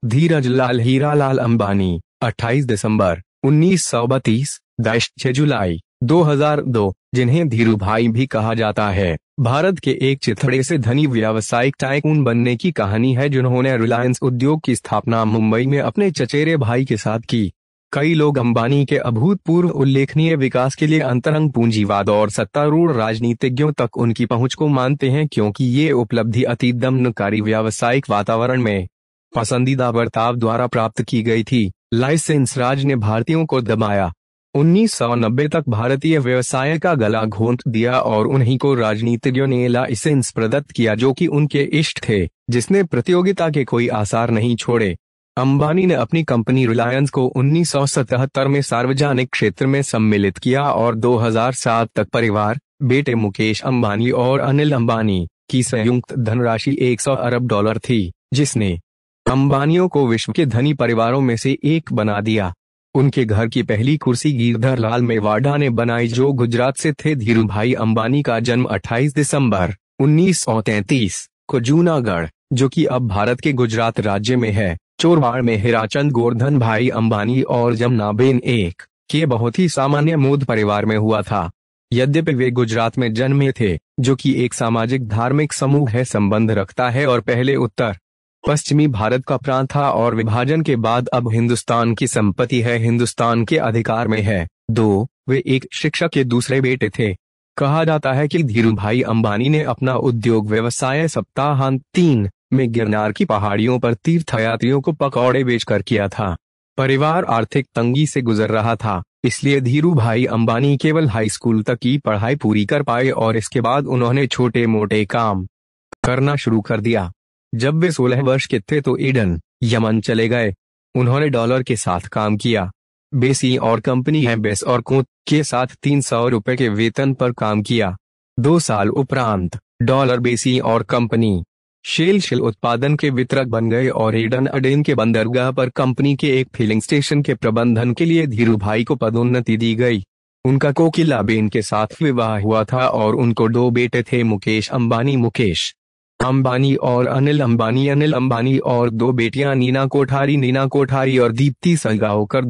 धीरज लाल हीरालाल अंबानी 28 दिसंबर 1932, 6 जुलाई 2002, जिन्हें धीरू भाई भी कहा जाता है, भारत के एक चिथड़े से धनी व्यावसायिक टाइकून बनने की कहानी है जिन्होंने रिलायंस उद्योग की स्थापना मुंबई में अपने चचेरे भाई के साथ की। कई लोग अंबानी के अभूतपूर्व उल्लेखनीय विकास के लिए अंतरंग पूंजीवाद और सत्तारूढ़ राजनीतिज्ञों तक उनकी पहुंच को मानते हैं, क्योंकि ये उपलब्धि अति दमनकारी व्यावसायिक वातावरण में पसंदीदा बर्ताव द्वारा प्राप्त की गई थी। लाइसेंस राज ने भारतीयों को दबाया। 1990 तक भारतीय व्यवसाय का गला घोंट दिया और उन्हीं को राजनीतिज्ञों ने लाइसेंस प्रदत्त किया जो कि उनके इष्ट थे, जिसने प्रतियोगिता के कोई आसार नहीं छोड़े। अंबानी ने अपनी कंपनी रिलायंस को 1977 में सार्वजनिक क्षेत्र में सम्मिलित किया और 2007 तक परिवार, बेटे मुकेश अंबानी और अनिल अंबानी की संयुक्त धनराशि $100 अरब थी, जिसने अंबानियों को विश्व के धनी परिवारों में से एक बना दिया। उनके घर की पहली कुर्सी गिरधर लाल मेवाड़ा ने बनाई, जो गुजरात से थे। धीरू भाई अंबानी का जन्म 28 दिसंबर 1933 को जूनागढ़, जो कि अब भारत के गुजरात राज्य में है, चोरवाड़ में हीराचंद गोवर्धन भाई अंबानी और जमुनाबेन एक के बहुत ही सामान्य मोद परिवार में हुआ था। यद्यपि वे गुजरात में जन्मे थे, जो कि एक सामाजिक धार्मिक समूह है संबंध रखता है और पहले उत्तर पश्चिमी भारत का प्रांत था और विभाजन के बाद अब हिंदुस्तान की संपत्ति है, हिंदुस्तान के अधिकार में है। वे एक शिक्षक के दूसरे बेटे थे। कहा जाता है कि धीरू भाई अंबानी ने अपना उद्योग व्यवसाय सप्ताहांत 3 में गिरनार की पहाड़ियों पर तीर्थयात्रियों को पकौड़े बेचकर किया था। परिवार आर्थिक तंगी से गुजर रहा था, इसलिए धीरू भाई अंबानी केवल हाई स्कूल तक की पढ़ाई पूरी कर पाए और इसके बाद उन्होंने छोटे मोटे काम करना शुरू कर दिया। जब वे 16 वर्ष के थे तो ईडन, यमन चले गए। उन्होंने डॉलर के साथ काम किया। बेसी और कंपनी है बेस और कोत के साथ $300 के वेतन पर काम किया। 2 साल उपरांत डॉलर बेसी और कंपनी शेल उत्पादन के वितरक बन गए और ईडन अडेन के बंदरगाह पर कंपनी के एक फिलिंग स्टेशन के प्रबंधन के लिए धीरू भाई को पदोन्नति दी गई। उनका कोकिलाबेन के साथ विवाह हुआ था और उनको 2 बेटे थे, मुकेश अंबानी मुकेश अंबानी और अनिल अंबानी और 2 बेटियां नीना कोठारी और दीप्ति सालगांवकर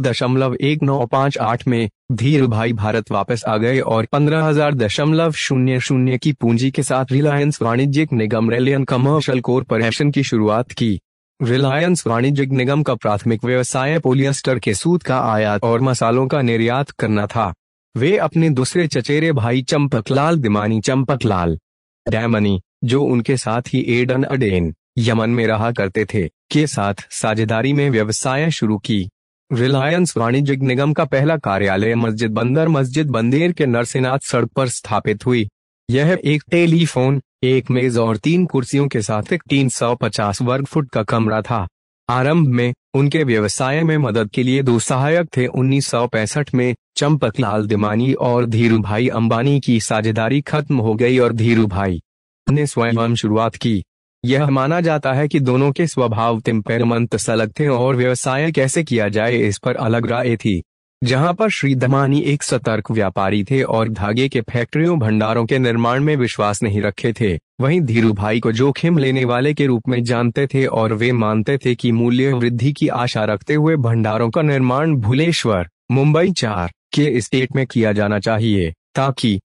1958 में धीरू भाई भारत वापस आ गए और 15,000 की पूंजी के साथ रिलायंस वाणिज्यिक निगम रिलायंस कमर्शियल कॉरपोरेशन की शुरुआत की। रिलायंस वाणिज्यिक निगम का प्राथमिक व्यवसाय पॉलिएस्टर के सूत का आयात और मसालों का निर्यात करना था। वे अपने दूसरे चचेरे भाई चंपकलाल डैमनी, जो उनके साथ ही ईडन अडेन, यमन में रहा करते थे, के साथ साझेदारी में व्यवसाय शुरू की। रिलायंस वाणिज्यिक निगम का पहला कार्यालय मस्जिद बंदेर के नरसिंहनाथ सड़क पर स्थापित हुई। यह एक टेलीफोन, एक मेज और 3 कुर्सियों के साथ एक 350 वर्ग फुट का कमरा था। आरंभ में उनके व्यवसाय में मदद के लिए 2 सहायक थे। 1965 में चंपकलाल दिमानी और धीरू भाई अंबानी की साझेदारी खत्म हो गई और धीरू भाई ने स्वयं शुरुआत की। यह माना जाता है कि दोनों के स्वभाव टेम्पेरामेंट अलग थे और व्यवसाय कैसे किया जाए इस पर अलग राय थी। जहां पर श्री दमानी एक सतर्क व्यापारी थे और धागे के फैक्ट्रियों भंडारों के निर्माण में विश्वास नहीं रखे थे, वहीं धीरू भाई को जोखिम लेने वाले के रूप में जानते थे और वे मानते थे कि मूल्य वृद्धि की आशा रखते हुए भंडारों का निर्माण भुवनेश्वर, मुंबई 4 के एस्टेट में किया जाना चाहिए ताकि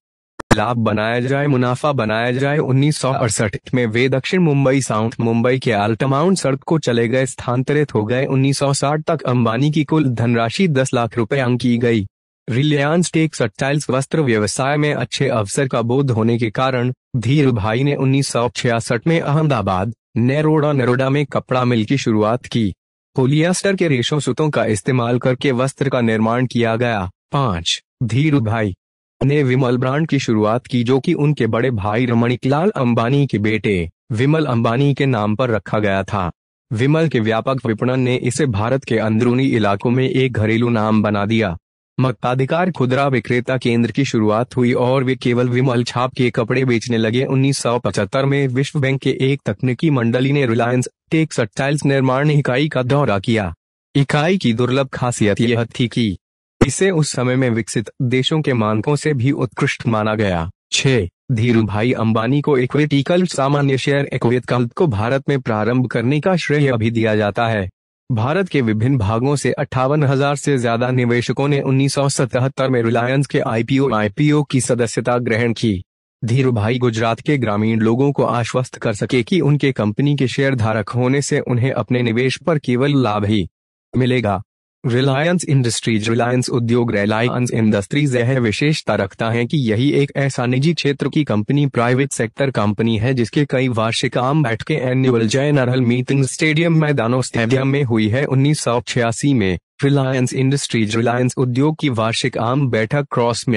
लाभ बनाया जाए, मुनाफा बनाया जाए। 1968 में वे दक्षिण मुंबई साउथ मुंबई के अल्टमाउंट सड़क को चले गए, स्थानांतरित हो गए। 1960 तक अंबानी की कुल धनराशि 10 लाख रुपए अंकी गई। रिलायंस टेक्सटाइल्स वस्त्र व्यवसाय में अच्छे अवसर का बोध होने के कारण धीरू भाई ने 1966 में अहमदाबाद नरोडा में कपड़ा मिल की शुरुआत की। पॉलिएस्टर के रेशों सूतों का इस्तेमाल करके वस्त्र का निर्माण किया गया। 5 धीरू भाई ने विमल ब्रांड की शुरुआत की, जो कि उनके बड़े भाई रमणीकलाल अंबानी के बेटे विमल अंबानी के नाम पर रखा गया था। विमल के व्यापक विपणन ने इसे भारत के अंदरूनी इलाकों में एक घरेलू नाम बना दिया। मताधिकार खुदरा विक्रेता केंद्र की शुरुआत हुई और वे केवल विमल छाप के कपड़े बेचने लगे। 1975 में विश्व बैंक के एक तकनीकी मंडली ने रिलायंस टेक्सटाइल्स निर्माण इकाई का दौरा किया। इकाई की दुर्लभ खासियत यह थी कि इसे उस समय में विकसित देशों के मानकों से भी उत्कृष्ट माना गया। 6 धीरूभाई अंबानी को इक्विटी कल्ट सामान्य शेयर इक्विटी कल्ट को भारत में प्रारंभ करने का श्रेय भी दिया जाता है। भारत के विभिन्न भागों से 58,000 से ज्यादा निवेशकों ने 1977 में रिलायंस के आईपीओ की सदस्यता ग्रहण की। धीरूभाई गुजरात के ग्रामीण लोगों को आश्वस्त कर सके कि उनके कंपनी के शेयर धारक होने से उन्हें अपने निवेश पर केवल लाभ ही मिलेगा। रिलायंस इंडस्ट्रीज रिलायंस उद्योग रिलायंस इंडस्ट्रीज यह विशेषता रखता है कि यही एक ऐसा निजी क्षेत्र की कंपनी प्राइवेट सेक्टर कंपनी है जिसके कई वार्षिक आम बैठकें एनुअल जनरल मीटिंग स्टेडियम में हुई है। 1986 में रिलायंस इंडस्ट्रीज रिलायंस उद्योग की वार्षिक आम बैठक क्रॉस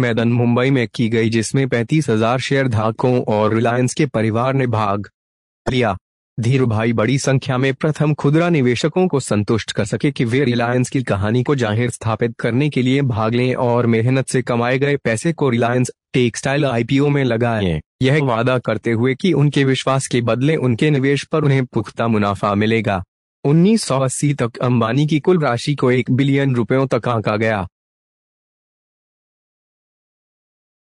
मैदान मुंबई में की गई, जिसमें 35,000 शेयर धारकों और रिलायंस के परिवार ने भाग लिया। धीरूभाई बड़ी संख्या में प्रथम खुदरा निवेशकों को संतुष्ट कर सके कि वे रिलायंस की कहानी को जाहिर स्थापित करने के लिए भाग लें और मेहनत से कमाए गए पैसे को रिलायंस टेक्सटाइल आईपीओ में लगाएं, यह वादा करते हुए कि उनके विश्वास के बदले उनके निवेश पर उन्हें पुख्ता मुनाफा मिलेगा। 1980 तक अंबानी की कुल राशि को 1 बिलियन रुपयों तक आंका गया।